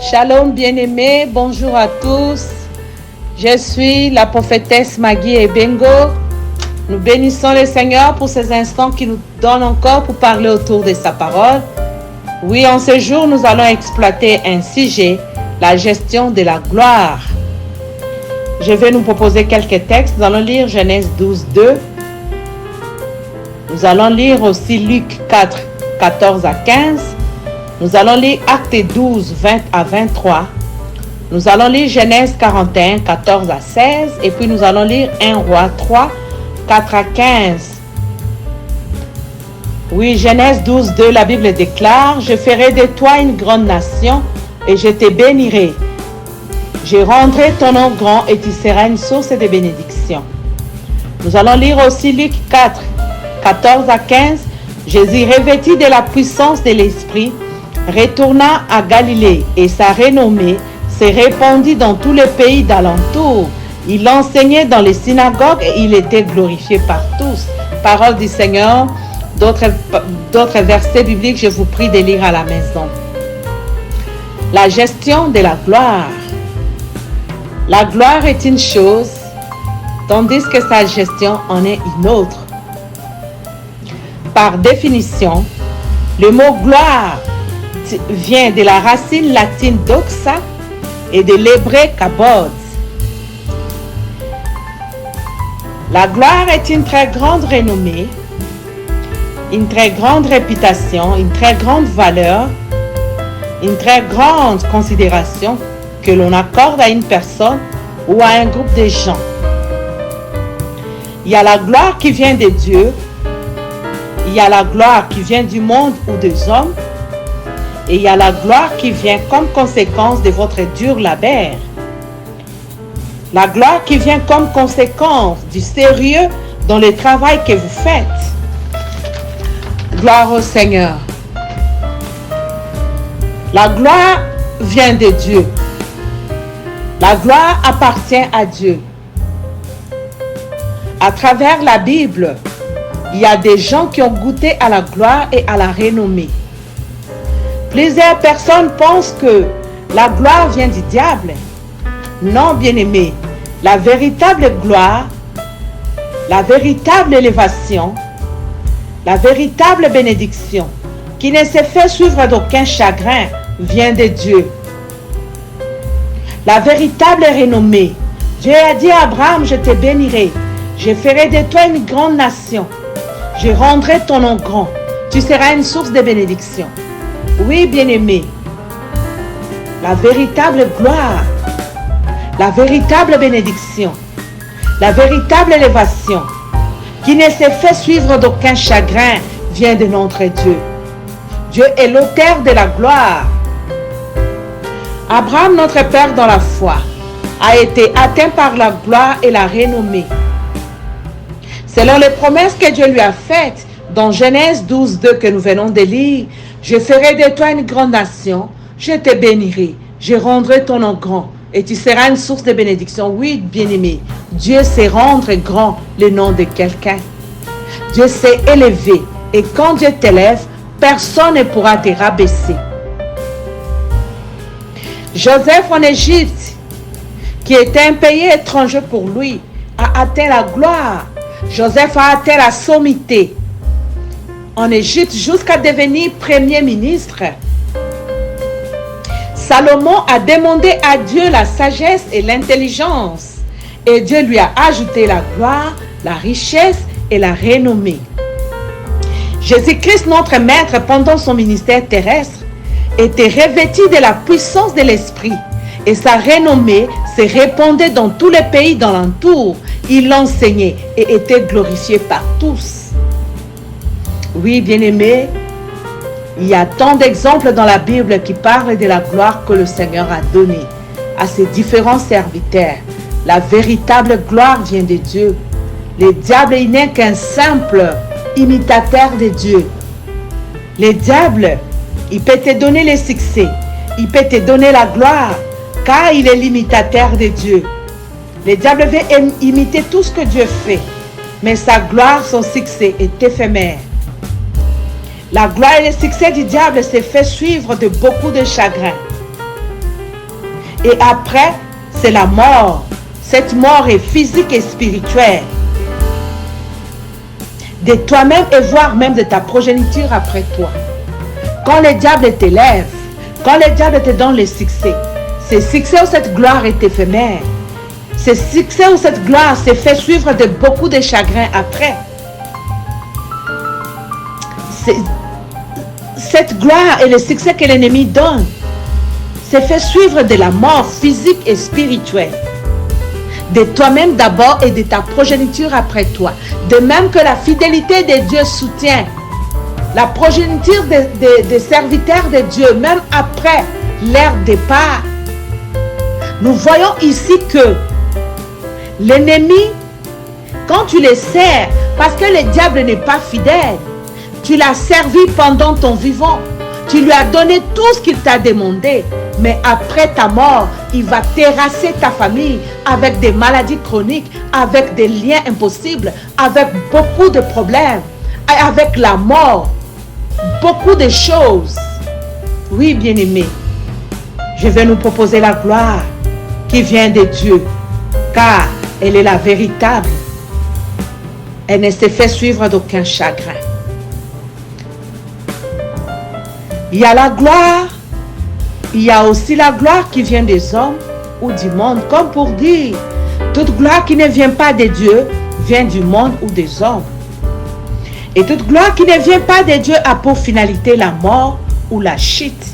Shalom bien-aimés, bonjour à tous. Je suis la prophétesse Maggie Ebengo. Nous bénissons le Seigneur pour ces instants qu'il nous donne encore pour parler autour de sa parole. Oui, en ce jour, nous allons exploiter un sujet, la gestion de la gloire. Je vais nous proposer quelques textes. Nous allons lire Genèse 12, 2. Nous allons lire aussi Luc 4, 14 à 15. Nous allons lire Actes 12, 20 à 23. Nous allons lire Genèse 41, 14 à 16. Et puis nous allons lire 1 Roi 3, 4 à 15. Oui, Genèse 12, 2, la Bible déclare: « Je ferai de toi une grande nation et je te bénirai. Je rendrai ton nom grand et tu seras une source de bénédiction. » Nous allons lire aussi Luc 4, 14 à 15. « Jésus, revêtu de la puissance de l'Esprit, retourna à Galilée et sa renommée se répandit dans tous les pays d'alentour. Il enseignait dans les synagogues et il était glorifié par tous. » Parole du Seigneur. D'autres versets bibliques, je vous prie de lire à la maison. La gestion de la gloire. La gloire est une chose, tandis que sa gestion en est une autre. Par définition, le mot gloire vient de la racine latine doxa et de l'hébreu kabod. La gloire est une très grande renommée, une très grande réputation, une très grande valeur, une très grande considération que l'on accorde à une personne ou à un groupe de gens. Il y a la gloire qui vient de Dieu, il y a la gloire qui vient du monde ou des hommes, et il y a la gloire qui vient comme conséquence de votre dur labeur. La gloire qui vient comme conséquence du sérieux dans le travail que vous faites. Gloire au Seigneur. La gloire vient de Dieu. La gloire appartient à Dieu. À travers la Bible, il y a des gens qui ont goûté à la gloire et à la renommée. Plusieurs personnes pensent que la gloire vient du diable. Non, bien-aimés, la véritable gloire, la véritable élévation, la véritable bénédiction, qui ne se fait suivre d'aucun chagrin, vient de Dieu. La véritable renommée. Dieu a dit à Abraham: « Je te bénirai, je ferai de toi une grande nation, je rendrai ton nom grand, tu seras une source de bénédiction. » Oui, bien-aimé, la véritable gloire, la véritable bénédiction, la véritable élévation, qui ne se fait suivre d'aucun chagrin, vient de notre Dieu. Dieu est l'auteur de la gloire. Abraham, notre père dans la foi, a été atteint par la gloire et la renommée. Selon les promesses que Dieu lui a faites, dans Genèse 12, 2 que nous venons de lire: « Je ferai de toi une grande nation, je te bénirai, je rendrai ton nom grand, et tu seras une source de bénédiction. » Oui, bien-aimé, Dieu sait rendre grand le nom de quelqu'un. Dieu sait élever, et quand Dieu t'élève, personne ne pourra te rabaisser. Joseph en Égypte, qui était un pays étranger pour lui, a atteint la gloire. Joseph a atteint la sommité en Égypte jusqu'à devenir premier ministre. Salomon a demandé à Dieu la sagesse et l'intelligence, et Dieu lui a ajouté la gloire, la richesse et la renommée. Jésus-Christ, notre Maître, pendant son ministère terrestre, était revêtu de la puissance de l'Esprit, et sa renommée se répandait dans tous les pays d'alentour. Il enseignait et était glorifié par tous. Oui, bien-aimés, il y a tant d'exemples dans la Bible qui parlent de la gloire que le Seigneur a donnée à ses différents serviteurs. La véritable gloire vient de Dieu. Le diable, il n'est qu'un simple imitateur de Dieu. Le diable, il peut te donner le succès, il peut te donner la gloire, car il est l'imitateur de Dieu. Le diable veut imiter tout ce que Dieu fait, mais sa gloire, son succès est éphémère. La gloire et le succès du diable s'est fait suivre de beaucoup de chagrin. Et après, c'est la mort. Cette mort est physique et spirituelle. De toi-même et voire même de ta progéniture après toi. Quand le diable t'élève, quand le diable te donne le succès, ce succès ou cette gloire est éphémère. Ce succès ou cette gloire s'est fait suivre de beaucoup de chagrin après. Cette gloire et le succès que l'ennemi donne s'est fait suivre de la mort physique et spirituelle. De toi-même d'abord et de ta progéniture après toi. De même que la fidélité de Dieu soutient la progéniture des serviteurs de Dieu, même après leur départ. Nous voyons ici que l'ennemi, quand tu le sers, parce que le diable n'est pas fidèle, tu l'as servi pendant ton vivant, tu lui as donné tout ce qu'il t'a demandé, mais après ta mort, il va terrasser ta famille avec des maladies chroniques, avec des liens impossibles, avec beaucoup de problèmes, avec la mort, beaucoup de choses. Oui, bien-aimés, je vais nous proposer la gloire qui vient de Dieu, car elle est la véritable. Elle ne s'est fait suivre d'aucun chagrin. Il y a la gloire, il y a aussi la gloire qui vient des hommes ou du monde, comme pour dire, toute gloire qui ne vient pas de Dieu vient du monde ou des hommes. Et toute gloire qui ne vient pas de Dieu a pour finalité la mort ou la chute.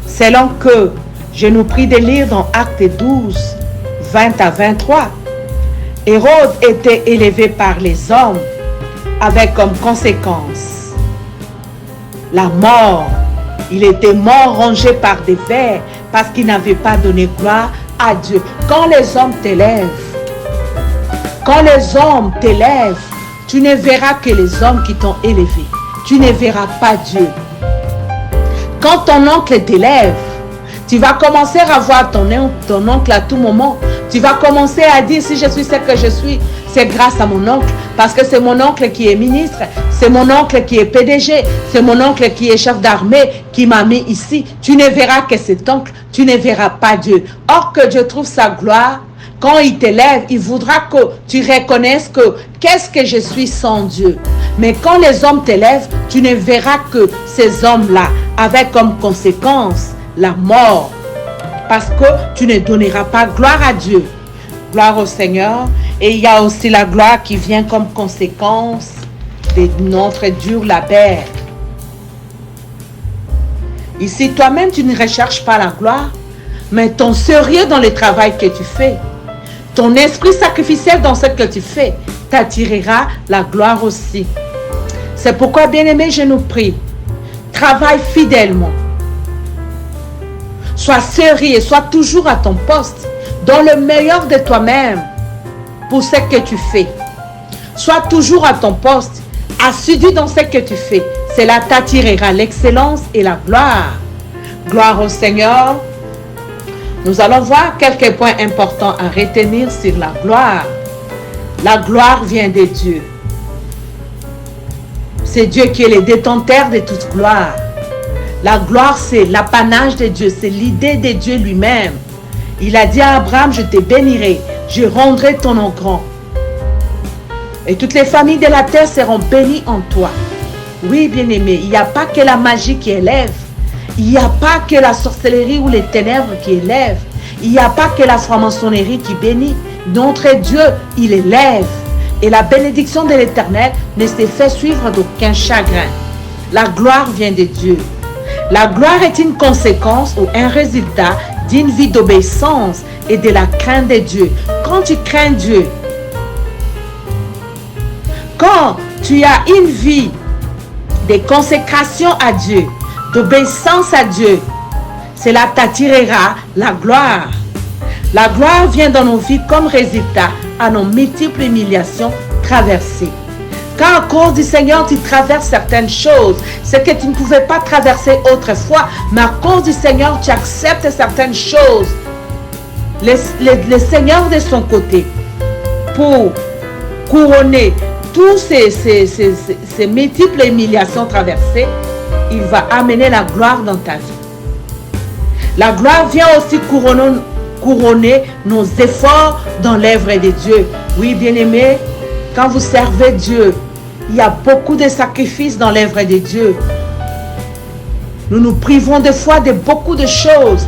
Selon que je nous prie de lire dans Actes 12, 20 à 23, Hérode était élevé par les hommes avec comme conséquence la mort. Il était mort rongé par des vers parce qu'il n'avait pas donné gloire à Dieu. Quand les hommes t'élèvent, tu ne verras que les hommes qui t'ont élevé. Tu ne verras pas Dieu. Quand ton oncle t'élève, tu vas commencer à voir ton oncle à tout moment. Tu vas commencer à dire, si je suis ce que je suis, c'est grâce à mon oncle. Parce que c'est mon oncle qui est ministre, c'est mon oncle qui est PDG, c'est mon oncle qui est chef d'armée qui m'a mis ici. Tu ne verras que cet oncle, tu ne verras pas Dieu. Or que Dieu trouve sa gloire, quand il t'élève, il voudra que tu reconnaisses que qu'est-ce que je suis sans Dieu. Mais quand les hommes t'élèvent, tu ne verras que ces hommes-là, avec comme conséquence la mort. Parce que tu ne donneras pas gloire à Dieu. Gloire au Seigneur. Et il y a aussi la gloire qui vient comme conséquence de notre dur labeur. Ici, toi-même, tu ne recherches pas la gloire, mais ton sérieux dans le travail que tu fais, ton esprit sacrificiel dans ce que tu fais, t'attirera la gloire aussi. C'est pourquoi, bien-aimé, je nous prie, travaille fidèlement. Sois sérieux, sois toujours à ton poste, donne le meilleur de toi-même pour ce que tu fais. Sois toujours à ton poste, assidu dans ce que tu fais. Cela t'attirera l'excellence et la gloire. Gloire au Seigneur. Nous allons voir quelques points importants à retenir sur la gloire. La gloire vient de Dieu. C'est Dieu qui est le détenteur de toute gloire. La gloire, c'est l'apanage de Dieu, c'est l'idée de Dieu lui-même. Il a dit à Abraham, je te bénirai, je rendrai ton nom grand. Et toutes les familles de la terre seront bénies en toi. Oui, bien-aimé, il n'y a pas que la magie qui élève. Il n'y a pas que la sorcellerie ou les ténèbres qui élèvent. Il n'y a pas que la franc-maçonnerie qui bénit. Notre Dieu, il élève. Et la bénédiction de l'Éternel ne s'est fait suivre d'aucun chagrin. La gloire vient de Dieu. La gloire est une conséquence ou un résultat d'une vie d'obéissance et de la crainte de Dieu. Quand tu crains Dieu, quand tu as une vie de consécration à Dieu, d'obéissance à Dieu, cela t'attirera la gloire. La gloire vient dans nos vies comme résultat à nos multiples humiliations traversées. Quand à cause du Seigneur, tu traverses certaines choses, c'est que tu ne pouvais pas traverser autrefois, mais à cause du Seigneur, tu acceptes certaines choses. Le Seigneur de son côté, pour couronner tous ces multiples humiliations traversées, il va amener la gloire dans ta vie. La gloire vient aussi couronner nos efforts dans l'œuvre de Dieu. Oui, bien-aimés, quand vous servez Dieu, il y a beaucoup de sacrifices dans l'œuvre de Dieu. Nous nous privons des fois de beaucoup de choses,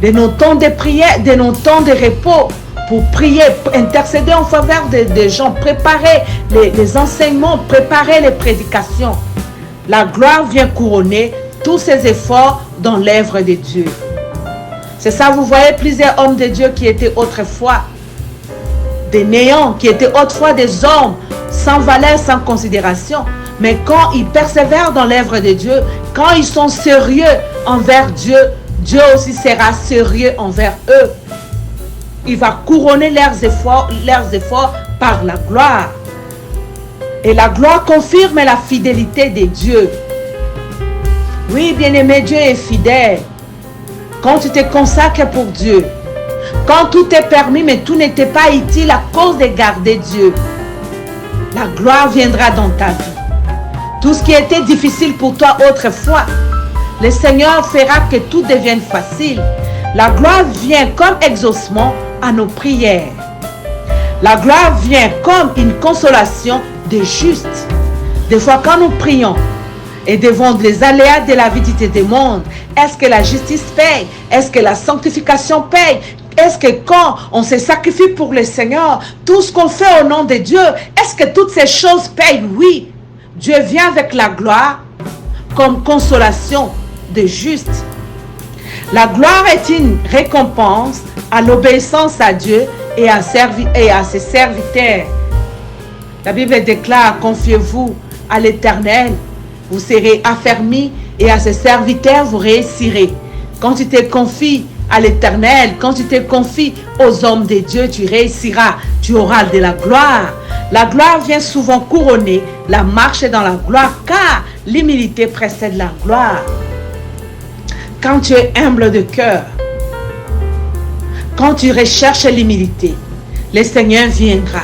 de nos temps de prière, de nos temps de repos, pour prier, intercéder en faveur des gens, préparer les enseignements, préparer les prédications. La gloire vient couronner tous ces efforts dans l'œuvre de Dieu. C'est ça, vous voyez plusieurs hommes de Dieu qui étaient autrefois des néants, qui étaient autrefois des hommes sans valeur, sans considération. Mais quand ils persévèrent dans l'œuvre de Dieu, quand ils sont sérieux envers Dieu, Dieu aussi sera sérieux envers eux. Il va couronner leurs efforts par la gloire. Et la gloire confirme la fidélité de Dieu. Oui, bien-aimé, Dieu est fidèle. Quand tu te consacres pour Dieu, quand tout est permis, mais tout n'était pas utile à cause de garder Dieu, la gloire viendra dans ta vie. Tout ce qui était difficile pour toi autrefois, le Seigneur fera que tout devienne facile. La gloire vient comme exaucement à nos prières. La gloire vient comme une consolation des justes. Des fois, quand nous prions et devant les aléas de la vie de ce monde, est-ce que la justice paye? Est-ce que la sanctification paye? Est-ce que quand on se sacrifie pour le Seigneur, tout ce qu'on fait au nom de Dieu, est-ce que toutes ces choses payent? Oui. Dieu vient avec la gloire comme consolation des justes. La gloire est une récompense à l'obéissance à Dieu et à ses serviteurs. La Bible déclare, confiez-vous à l'Éternel, vous serez affermis et à ses serviteurs, vous réussirez. Quand tu te confies à l'Éternel, quand tu te confies aux hommes de Dieu, tu réussiras, tu auras de la gloire. La gloire vient souvent couronner la marche dans la gloire, car l'humilité précède la gloire. Quand tu es humble de cœur, quand tu recherches l'humilité, le Seigneur viendra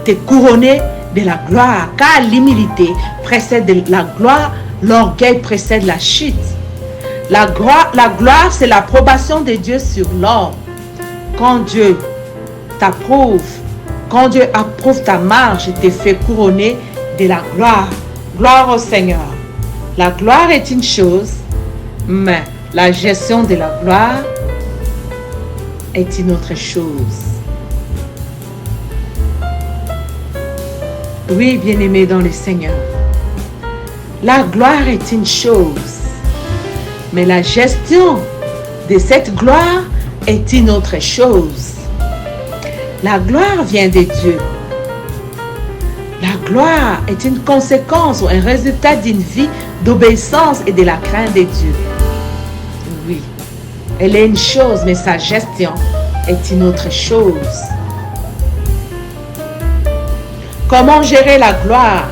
te couronner de la gloire, car l'humilité précède la gloire, l'orgueil précède la chute. La gloire, c'est l'approbation de Dieu sur l'homme. Quand Dieu t'approuve, quand Dieu approuve ta marche, il te fait couronner de la gloire. Gloire au Seigneur. La gloire est une chose, mais la gestion de la gloire est une autre chose. Oui, bien-aimé dans le Seigneur, la gloire est une chose, mais la gestion de cette gloire est une autre chose. La gloire vient de Dieu. La gloire est une conséquence ou un résultat d'une vie d'obéissance et de la crainte de Dieu. Oui, elle est une chose, mais sa gestion est une autre chose. Comment gérer la gloire?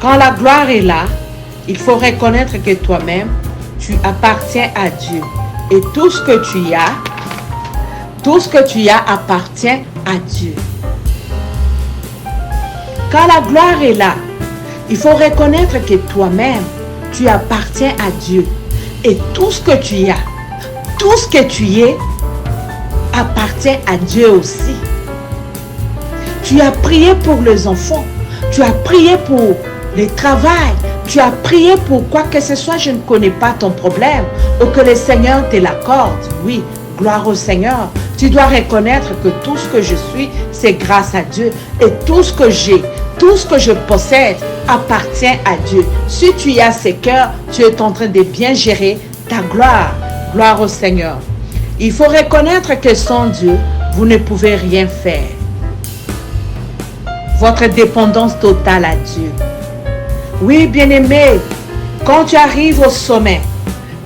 Quand la gloire est là, il faut reconnaître que toi-même, tu appartiens à Dieu. Et tout ce que tu as appartient à Dieu. Quand la gloire est là, il faut reconnaître que toi-même, tu appartiens à Dieu. Et tout ce que tu as, tout ce que tu es, appartient à Dieu aussi. Tu as prié pour les enfants, tu as prié pour le travail, tu as prié pour quoi que ce soit, je ne connais pas ton problème, ou que le Seigneur te l'accorde. Oui, gloire au Seigneur. Tu dois reconnaître que tout ce que je suis, c'est grâce à Dieu. Et tout ce que j'ai, tout ce que je possède appartient à Dieu. Si tu as ce cœur, tu es en train de bien gérer ta gloire. Gloire au Seigneur. Il faut reconnaître que sans Dieu, vous ne pouvez rien faire. Votre dépendance totale à Dieu. Oui, bien-aimé, quand tu arrives au sommet,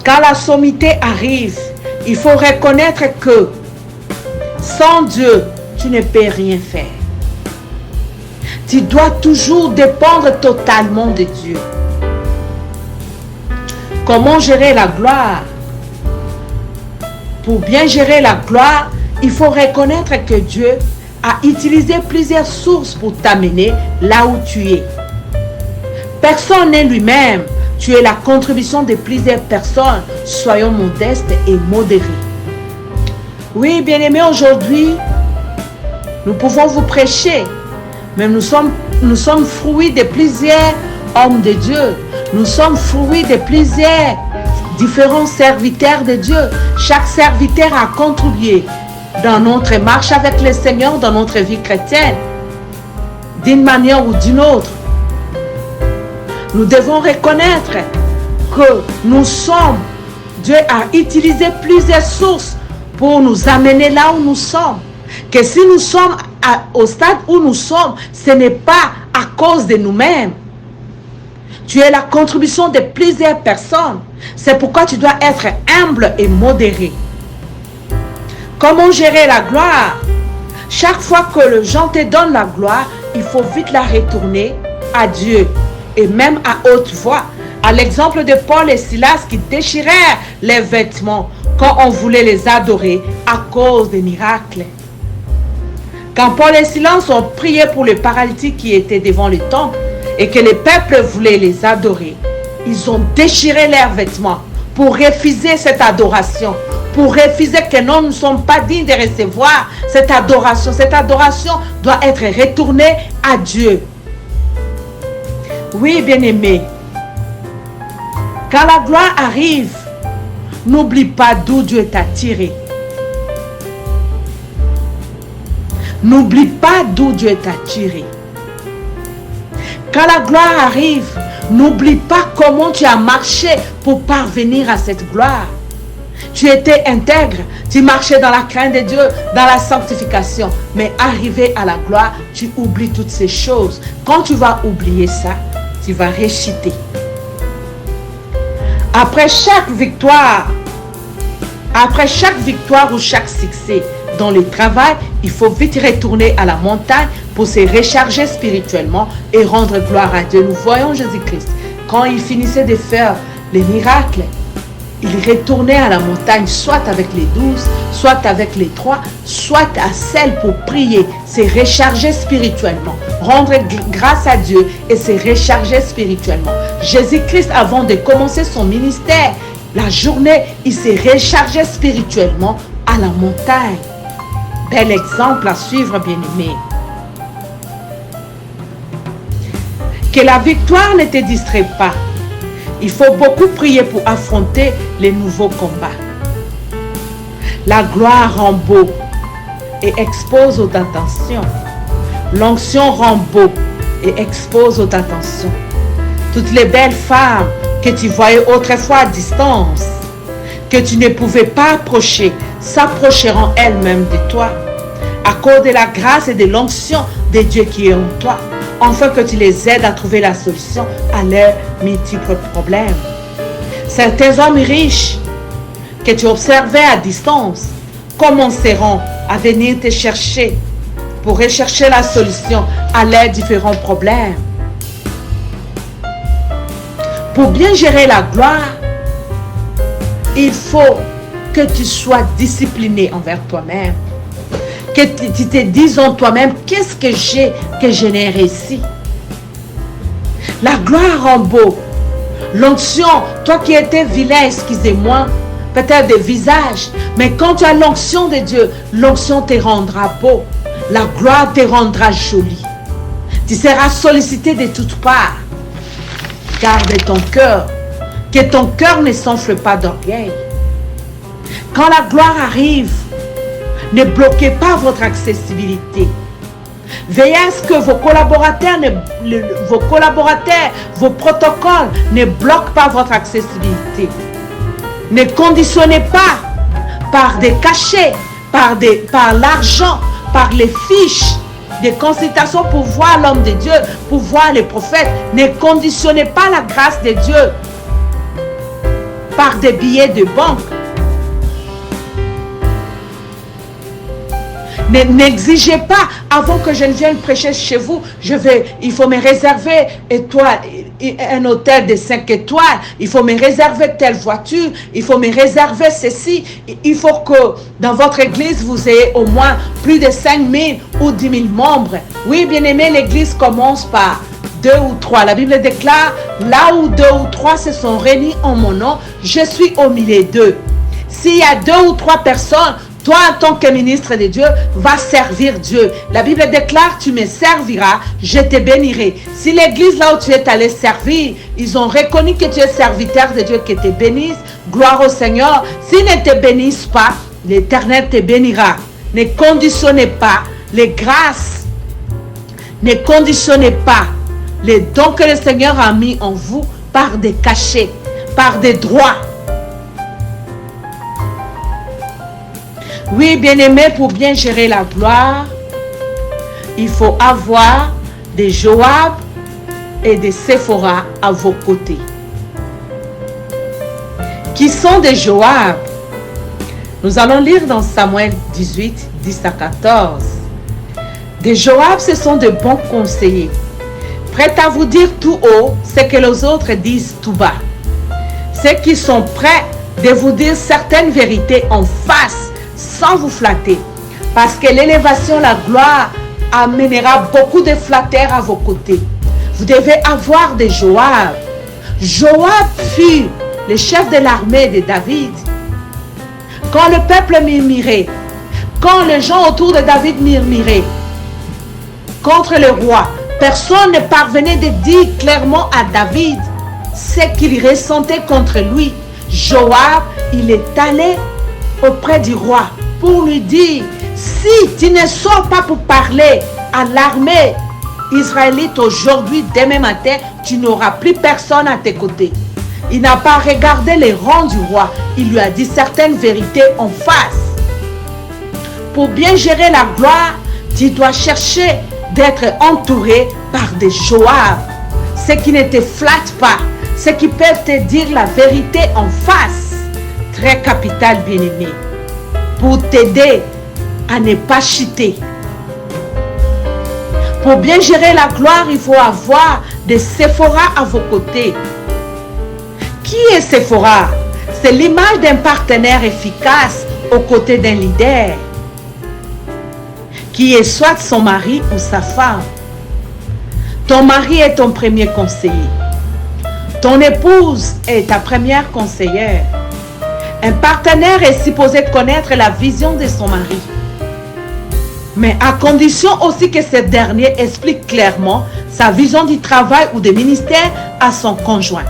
quand la sommité arrive, il faut reconnaître que sans Dieu, tu ne peux rien faire. Tu dois toujours dépendre totalement de Dieu. Comment gérer la gloire? Pour bien gérer la gloire, il faut reconnaître que Dieu à utiliser plusieurs sources pour t'amener là où tu es. Personne n'est lui-même. Tu es la contribution de plusieurs personnes. Soyons modestes et modérés. Oui, bien-aimés, aujourd'hui, nous pouvons vous prêcher, mais nous sommes fruits de plusieurs hommes de Dieu. Nous sommes fruits de plusieurs différents serviteurs de Dieu. Chaque serviteur a contribué dans notre marche avec le Seigneur, dans notre vie chrétienne, d'une manière ou d'une autre. Nous devons reconnaître que nous sommes, Dieu a utilisé plusieurs sources pour nous amener là où nous sommes. Que si nous sommes au stade où nous sommes, ce n'est pas à cause de nous-mêmes. Tu es la contribution de plusieurs personnes. C'est pourquoi tu dois être humble et modéré. Comment gérer la gloire? Chaque fois que les gens te donnent la gloire, il faut vite la retourner à Dieu. Et même à haute voix. À l'exemple de Paul et Silas qui déchirèrent les vêtements quand on voulait les adorer à cause des miracles. Quand Paul et Silas ont prié pour les paralytiques qui étaient devant le temple et que le peuple voulait les adorer, ils ont déchiré leurs vêtements pour refuser cette adoration, pour refuser que non, nous ne sommes pas dignes de recevoir cette adoration. Cette adoration doit être retournée à Dieu. Oui, bien-aimé, quand la gloire arrive, n'oublie pas d'où Dieu t'a tiré. N'oublie pas d'où Dieu t'a tiré. Quand la gloire arrive, n'oublie pas comment tu as marché pour parvenir à cette gloire. Tu étais intègre, tu marchais dans la crainte de Dieu, dans la sanctification. Mais arrivé à la gloire, tu oublies toutes ces choses. Quand tu vas oublier ça, tu vas réciter. Après chaque victoire ou chaque succès dans le travail, il faut vite retourner à la montagne pour se recharger spirituellement et rendre gloire à Dieu. Nous voyons Jésus-Christ. Quand il finissait de faire les miracles, il retournait à la montagne, soit avec les 12, soit avec les 3, soit à celle pour prier, se recharger spirituellement, rendre grâce à Dieu et se recharger spirituellement. Jésus-Christ, avant de commencer son ministère, la journée, il s'est rechargé spirituellement à la montagne. Bel exemple à suivre, bien-aimé. Que la victoire ne te distrait pas. Il faut beaucoup prier pour affronter les nouveaux combats. La gloire rend beau et expose aux tentations. L'onction rend beau et expose aux tentations. Toutes les belles femmes que tu voyais autrefois à distance, que tu ne pouvais pas approcher, s'approcheront elles-mêmes de toi, à cause de la grâce et de l'onction de Dieu qui est en toi, afin que tu les aides à trouver la solution à leurs multiples problèmes. Certains hommes riches que tu observais à distance commenceront à venir te chercher pour rechercher la solution à leurs différents problèmes. Pour bien gérer la gloire, il faut que tu sois discipliné envers toi-même. Que tu te dises en toi-même, qu'est-ce que j'ai que je n'ai réussi? La gloire rend beau. L'onction, toi qui étais vilain, excusez-moi, peut-être de visage, mais quand tu as l'onction de Dieu, l'onction te rendra beau. La gloire te rendra jolie. Tu seras sollicité de toutes parts. Garde ton cœur, que ton cœur ne s'enfle pas d'orgueil. Quand la gloire arrive, ne bloquez pas votre accessibilité. Veillez à ce que vos collaborateurs, vos protocoles ne bloquent pas votre accessibilité. Ne conditionnez pas par des cachets, par l'argent, par les fiches de consultation pour voir l'homme de Dieu, pour voir les prophètes. Ne conditionnez pas la grâce de Dieu par des billets de banque. N'exigez pas, avant que je ne vienne prêcher chez vous, il faut me réserver un hôtel de 5 étoiles, il faut me réserver telle voiture, il faut me réserver ceci. Il faut que dans votre église, vous ayez au moins plus de 5 000 ou 10 000 membres. Oui, bien-aimé, l'église commence par 2 ou 3. La Bible déclare, là où 2 ou 3 se sont réunis en mon nom, je suis au milieu d'eux. S'il y a 2 ou 3 personnes, toi, en tant que ministre de Dieu, va servir Dieu. La Bible déclare, tu me serviras, je te bénirai. Si l'église là où tu es allé servir, ils ont reconnu que tu es serviteur de Dieu, que te bénisse, gloire au Seigneur. S'ils ne te bénissent pas, l'Éternel te bénira. Ne conditionnez pas les grâces, ne conditionnez pas les dons que le Seigneur a mis en vous par des cachets, par des droits. Oui, bien-aimé, pour bien gérer la gloire, il faut avoir des Joab et des Séphora à vos côtés. Qui sont des Joab? Nous allons lire dans Samuel 18, 10 à 14. Des Joab, ce sont de bons conseillers, prêts à vous dire tout haut ce que les autres disent tout bas. Ceux qui sont prêts de vous dire certaines vérités en face, sans vous flatter, parce que l'élévation, la gloire amènera beaucoup de flatteurs à vos côtés. Vous devez avoir des Joab. Joab fut le chef de l'armée de David. Quand le peuple murmurait, quand les gens autour de David murmuraient contre le roi, personne ne parvenait de dire clairement à David ce qu'il ressentait contre lui. Joab, il est allé auprès du roi pour lui dire, si tu ne sors pas pour parler à l'armée israélite aujourd'hui, demain matin, tu n'auras plus personne à tes côtés. Il n'a pas regardé les rangs du roi, il lui a dit certaines vérités en face. Pour bien gérer la gloire, tu dois chercher d'être entouré par des Joab, ceux qui ne te flattent pas, ceux qui peuvent te dire la vérité en face. Très capital, bien-aimé, pour t'aider à ne pas chuter. Pour bien gérer la gloire, il faut avoir des Séphora à vos côtés. Qui est Séphora? C'est l'image d'un partenaire efficace aux côtés d'un leader, qui est soit son mari ou sa femme. Ton mari est ton premier conseiller. Ton épouse est ta première conseillère. Un partenaire est supposé connaître la vision de son mari, mais à condition aussi que ce dernier explique clairement sa vision du travail ou du ministère à son conjoint.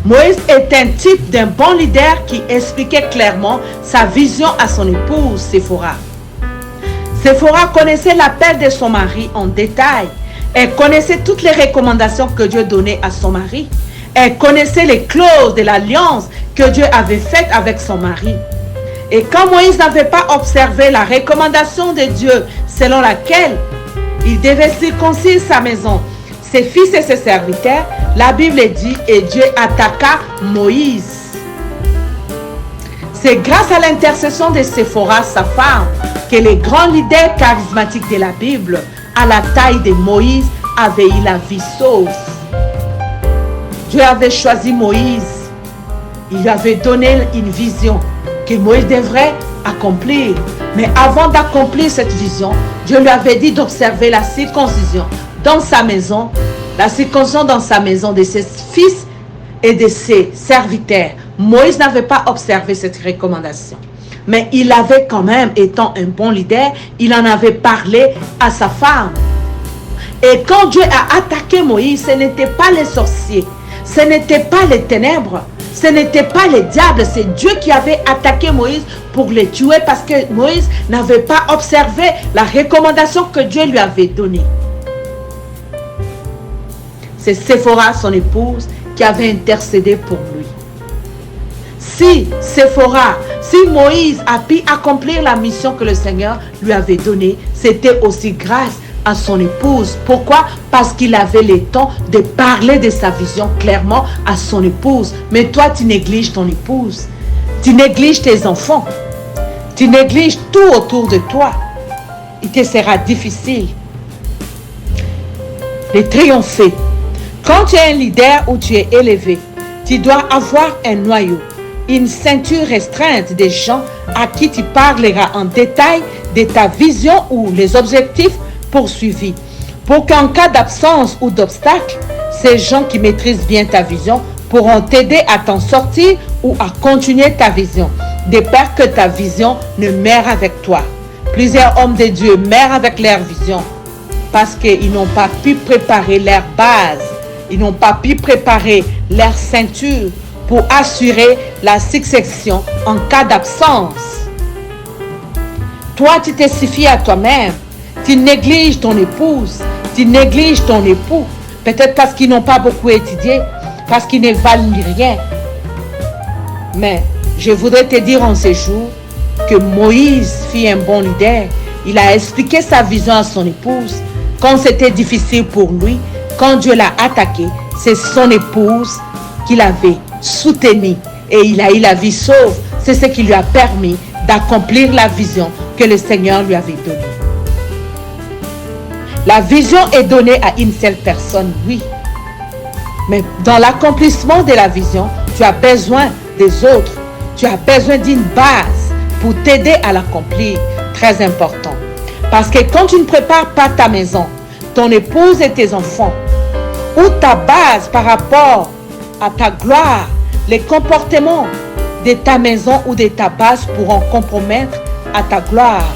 Moïse est un type d'un bon leader qui expliquait clairement sa vision à son épouse Séphora. Séphora connaissait l'appel de son mari en détail. Elle connaissait toutes les recommandations que Dieu donnait à son mari. Elle connaissait les clauses de l'alliance que Dieu avait faites avec son mari. Et quand Moïse n'avait pas observé la recommandation de Dieu selon laquelle il devait circoncire sa maison, ses fils et ses serviteurs, la Bible dit, et Dieu attaqua Moïse. C'est grâce à l'intercession de Séphora, sa femme, que les grands leaders charismatiques de la Bible, à la taille de Moïse, avaient eu la vie sauve. Dieu avait choisi Moïse. Il lui avait donné une vision que Moïse devrait accomplir. Mais avant d'accomplir cette vision, Dieu lui avait dit d'observer la circoncision dans sa maison, la circoncision dans sa maison de ses fils et de ses serviteurs. Moïse n'avait pas observé cette recommandation. Mais il avait quand même, étant un bon leader, il en avait parlé à sa femme. Et quand Dieu a attaqué Moïse, ce n'était pas les sorciers, ce n'était pas les ténèbres, ce n'était pas les diables, c'est Dieu qui avait attaqué Moïse pour les tuer parce que Moïse n'avait pas observé la recommandation que Dieu lui avait donnée. C'est Séphora, son épouse, qui avait intercédé pour lui. Si Moïse a pu accomplir la mission que le Seigneur lui avait donnée, c'était aussi grâce à son épouse. Pourquoi? Parce qu'il avait le temps de parler de sa vision clairement à son épouse. Mais toi, tu négliges ton épouse. Tu négliges tes enfants. Tu négliges tout autour de toi. il te sera difficile de triompher. Quand tu es un leader ou tu es élevé, tu dois avoir un noyau, une ceinture restreinte des gens à qui tu parleras en détail de ta vision ou les objectifs poursuivis. Pour qu'en cas d'absence ou d'obstacle, ces gens qui maîtrisent bien ta vision pourront t'aider à t'en sortir ou à continuer ta vision, de peur que ta vision ne meure avec toi. Plusieurs hommes de Dieu meurent avec leur vision parce qu'ils n'ont pas pu préparer leur base, ils n'ont pas pu préparer leur ceinture pour assurer la succession en cas d'absence. Toi, tu te suffis à toi-même, tu négliges ton épouse, tu négliges ton époux, peut-être parce qu'ils n'ont pas beaucoup étudié, parce qu'ils ne valent rien. Mais je voudrais te dire en ces jours que Moïse fut un bon leader. Il a expliqué sa vision à son épouse. Quand c'était difficile pour lui, quand Dieu l'a attaqué, c'est son épouse qui l'avait soutenu et il a eu la vie sauve. C'est ce qui lui a permis d'accomplir la vision que le Seigneur lui avait donnée. La vision est donnée à une seule personne, oui. Mais dans l'accomplissement de la vision, tu as besoin des autres. Tu as besoin d'une base pour t'aider à l'accomplir. Très important. Parce que quand tu ne prépares pas ta maison, ton épouse et tes enfants, ou ta base par rapport à ta gloire, les comportements de ta maison ou de ta base pourront compromettre à ta gloire.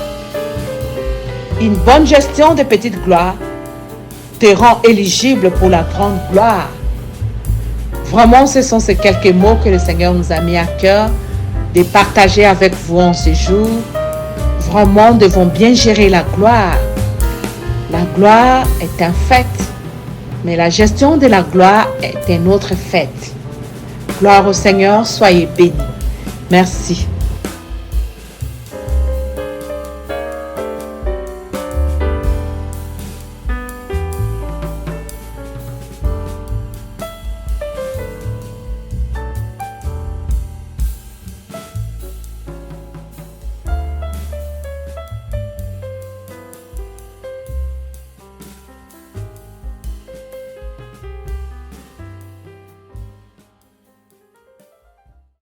Une bonne gestion de petites gloires te rend éligible pour la grande gloire. Vraiment, ce sont ces quelques mots que le Seigneur nous a mis à cœur de partager avec vous en ce jour. Vraiment, nous devons bien gérer la gloire. La gloire est un fait, mais la gestion de la gloire est un autre fait. Gloire au Seigneur, soyez bénis. Merci.